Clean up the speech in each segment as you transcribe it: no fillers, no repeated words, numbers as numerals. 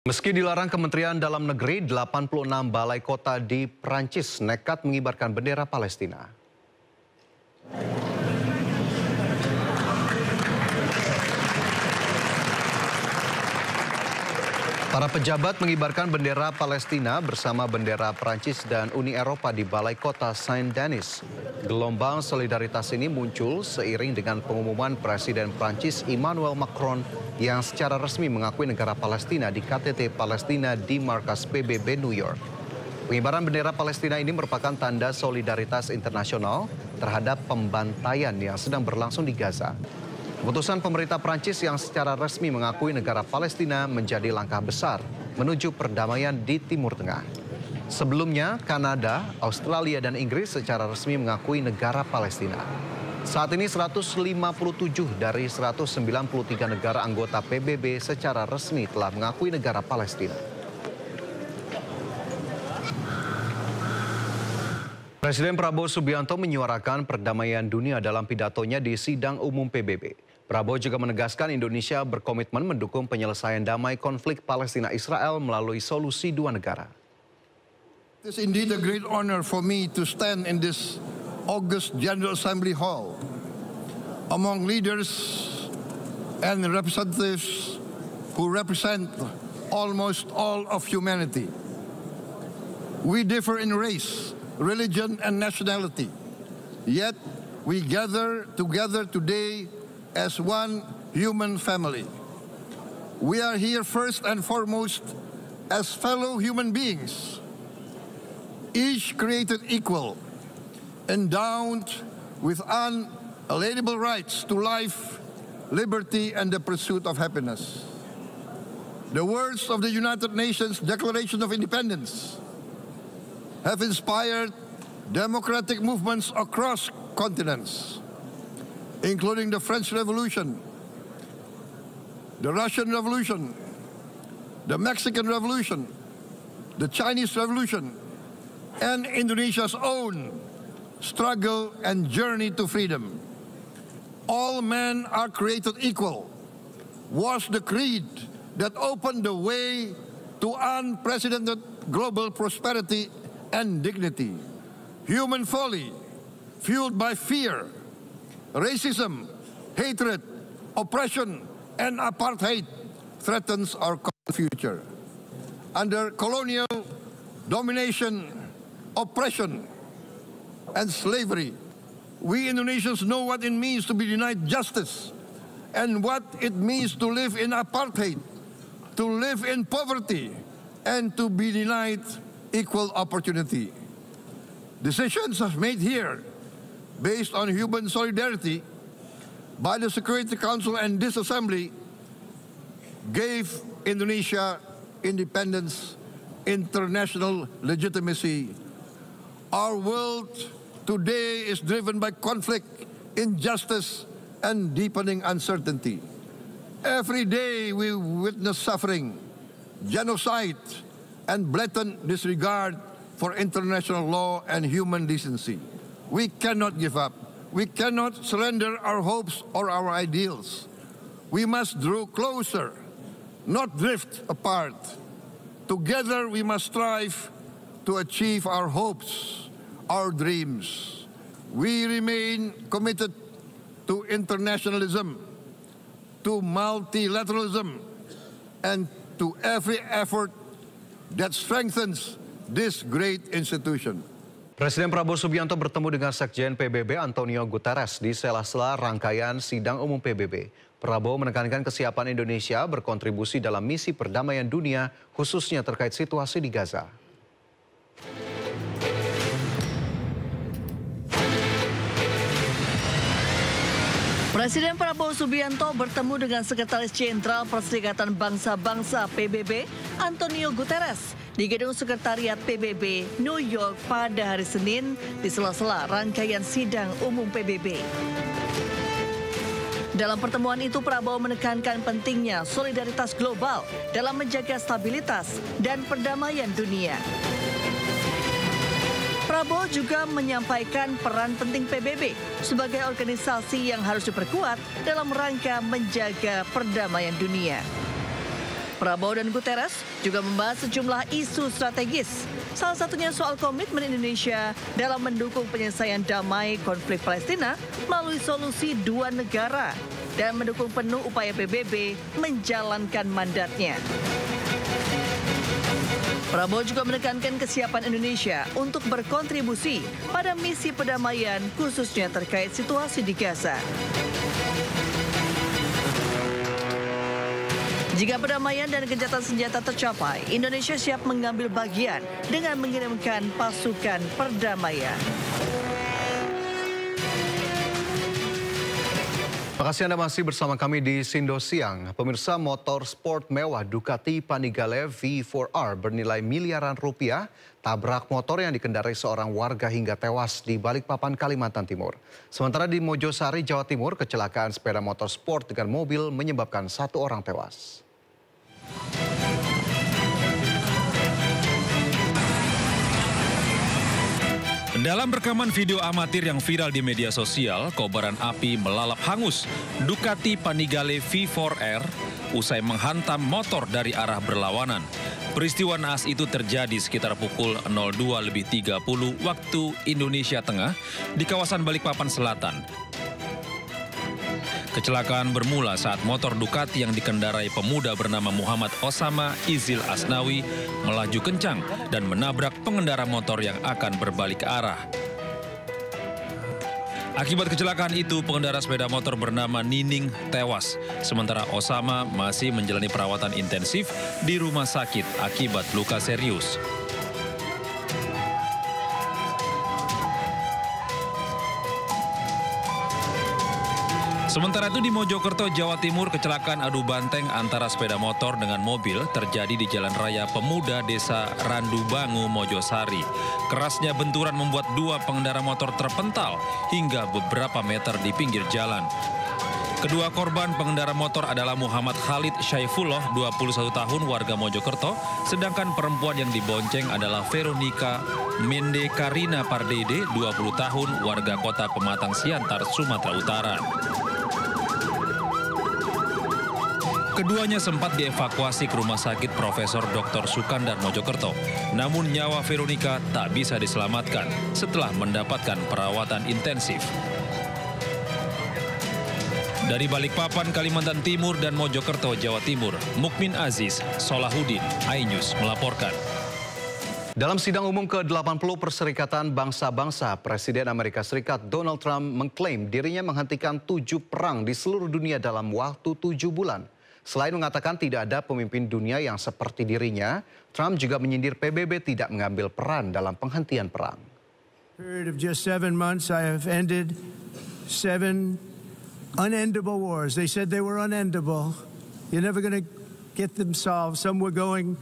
Meski dilarang Kementerian Dalam Negeri, 86 balai kota di Prancis nekat mengibarkan bendera Palestina. Para pejabat mengibarkan bendera Palestina bersama bendera Prancis dan Uni Eropa di balai kota Saint-Denis. Gelombang solidaritas ini muncul seiring dengan pengumuman Presiden Prancis Emmanuel Macron yang secara resmi mengakui negara Palestina di KTT Palestina di markas PBB New York. Pengibaran bendera Palestina ini merupakan tanda solidaritas internasional terhadap pembantaian yang sedang berlangsung di Gaza. Keputusan pemerintah Prancis yang secara resmi mengakui negara Palestina menjadi langkah besar menuju perdamaian di Timur Tengah. Sebelumnya, Kanada, Australia, dan Inggris secara resmi mengakui negara Palestina. Saat ini 157 dari 193 negara anggota PBB secara resmi telah mengakui negara Palestina. Presiden Prabowo Subianto menyuarakan perdamaian dunia dalam pidatonya di sidang umum PBB. Prabowo juga menegaskan Indonesia berkomitmen mendukung penyelesaian damai konflik Palestina-Israel melalui solusi dua negara. It is indeed a great honor for me to stand in this August General Assembly Hall among leaders and representatives who represent almost all of humanity. We differ in race, religion, and nationality, yet we gather together today as one human family. We are here first and foremost as fellow human beings, each created equal, endowed with unalienable rights to life, liberty, and the pursuit of happiness. The words of the United Nations Declaration of Independence have inspired democratic movements across continents, including the French Revolution, the Russian Revolution, the Mexican Revolution, the Chinese Revolution, and Indonesia's own struggle and journey to freedom. All men are created equal was the creed that opened the way to unprecedented global prosperity and dignity. Human folly, fueled by fear, racism, hatred, oppression, and apartheid threatens our common future. Under colonial domination, oppression, and slavery, we Indonesians know what it means to be denied justice and what it means to live in apartheid, to live in poverty, and to be denied equal opportunity. Decisions are made here based on human solidarity by the Security Council, and this assembly gave Indonesia independence, international legitimacy. Our world today is driven by conflict, injustice, and deepening uncertainty. Every day we witness suffering, genocide, and blatant disregard for international law and human decency. We cannot give up. We cannot surrender our hopes or our ideals. We must draw closer, not drift apart. Together we must strive to achieve our hopes, our dreams. We remain committed to internationalism, to multilateralism, and to every effort that strengthens this great institution. Presiden Prabowo Subianto bertemu dengan Sekjen PBB Antonio Guterres di sela-sela rangkaian sidang umum PBB. Prabowo menekankan kesiapan Indonesia berkontribusi dalam misi perdamaian dunia, khususnya terkait situasi di Gaza. Presiden Prabowo Subianto bertemu dengan Sekretaris Jenderal Perserikatan Bangsa-Bangsa PBB Antonio Guterres di Gedung Sekretariat PBB New York pada hari Senin di sela-sela rangkaian sidang umum PBB. Dalam pertemuan itu, Prabowo menekankan pentingnya solidaritas global dalam menjaga stabilitas dan perdamaian dunia. Prabowo juga menyampaikan peran penting PBB sebagai organisasi yang harus diperkuat dalam rangka menjaga perdamaian dunia. Prabowo dan Guterres juga membahas sejumlah isu strategis. Salah satunya soal komitmen Indonesia dalam mendukung penyelesaian damai konflik Palestina melalui solusi dua negara dan mendukung penuh upaya PBB menjalankan mandatnya. Prabowo juga menekankan kesiapan Indonesia untuk berkontribusi pada misi perdamaian khususnya terkait situasi di Gaza. Jika perdamaian dan gencatan senjata tercapai, Indonesia siap mengambil bagian dengan mengirimkan pasukan perdamaian. Terima kasih Anda masih bersama kami di Sindo Siang. Pemirsa, motor sport mewah Ducati Panigale V4R bernilai miliaran rupiah tabrak motor yang dikendarai seorang warga hingga tewas di Balikpapan, Kalimantan Timur. Sementara di Mojosari, Jawa Timur, kecelakaan sepeda motor sport dengan mobil menyebabkan 1 orang tewas. Dalam rekaman video amatir yang viral di media sosial, kobaran api melalap hangus Ducati Panigale V4R usai menghantam motor dari arah berlawanan. Peristiwa naas itu terjadi sekitar pukul 02.30 waktu Indonesia Tengah di kawasan Balikpapan Selatan. Kecelakaan bermula saat motor Ducati yang dikendarai pemuda bernama Muhammad Osama Izil Asnawi melaju kencang dan menabrak pengendara motor yang akan berbalik arah. Akibat kecelakaan itu, pengendara sepeda motor bernama Nining tewas, sementara Osama masih menjalani perawatan intensif di rumah sakit akibat luka serius. Sementara itu di Mojokerto, Jawa Timur, kecelakaan adu banteng antara sepeda motor dengan mobil terjadi di Jalan Raya Pemuda Desa Randubangu, Mojosari. Kerasnya benturan membuat 2 pengendara motor terpental hingga beberapa meter di pinggir jalan. Kedua korban pengendara motor adalah Muhammad Khalid Syaifullah, 21 tahun, warga Mojokerto, sedangkan perempuan yang dibonceng adalah Veronica Mende Karina Pardede, 20 tahun, warga kota Pematang Siantar, Sumatera Utara. Keduanya sempat dievakuasi ke Rumah Sakit Profesor Dr. Sukandar Mojokerto. Namun nyawa Veronica tak bisa diselamatkan setelah mendapatkan perawatan intensif. Dari Balikpapan, Kalimantan Timur dan Mojokerto, Jawa Timur, Mukmin Aziz, Solahuddin, iNews melaporkan. Dalam sidang umum ke-80 Perserikatan Bangsa-Bangsa, Presiden Amerika Serikat Donald Trump mengklaim dirinya menghentikan 7 perang di seluruh dunia dalam waktu 7 bulan. Selain mengatakan tidak ada pemimpin dunia yang seperti dirinya, Trump juga menyindir PBB tidak mengambil peran dalam penghentian perang. Period of just 7 months, I have ended 7 unendable wars. They said they were unendable. You're never going to get them solved. Some were going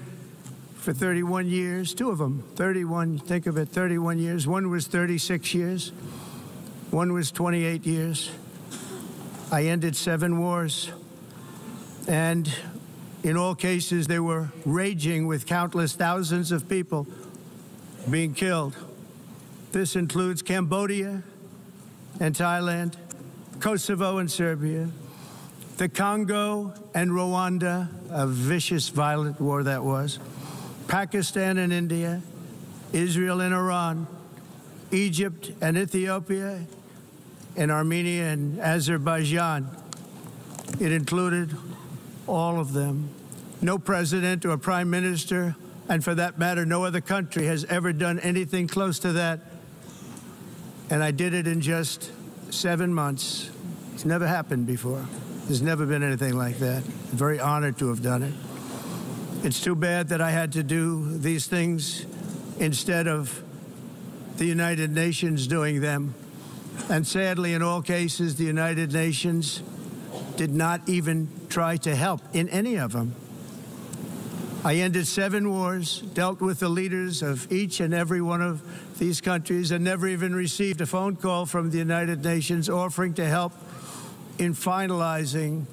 for 31 years, 2 of them, 31, think of it, 31 years. One was 36 years. One was 28 years. I ended 7 wars. And in all cases, they were raging with countless thousands of people being killed. This includes Cambodia and Thailand, Kosovo and Serbia, the Congo and Rwanda, a vicious, violent war that was, Pakistan and India, Israel and Iran, Egypt and Ethiopia, and Armenia and Azerbaijan. It included all of them. No president or prime minister, and for that matter, no other country has ever done anything close to that. And I did it in just 7 months. It's never happened before. There's never been anything like that. I'm very honored to have done it. It's too bad that I had to do these things instead of the United Nations doing them. And sadly, in all cases, the United Nations did not even try to help in any of them. I ended 7 wars, dealt with the leaders of each and every one of these countries, and never even received a phone call from the United Nations offering to help in finalizing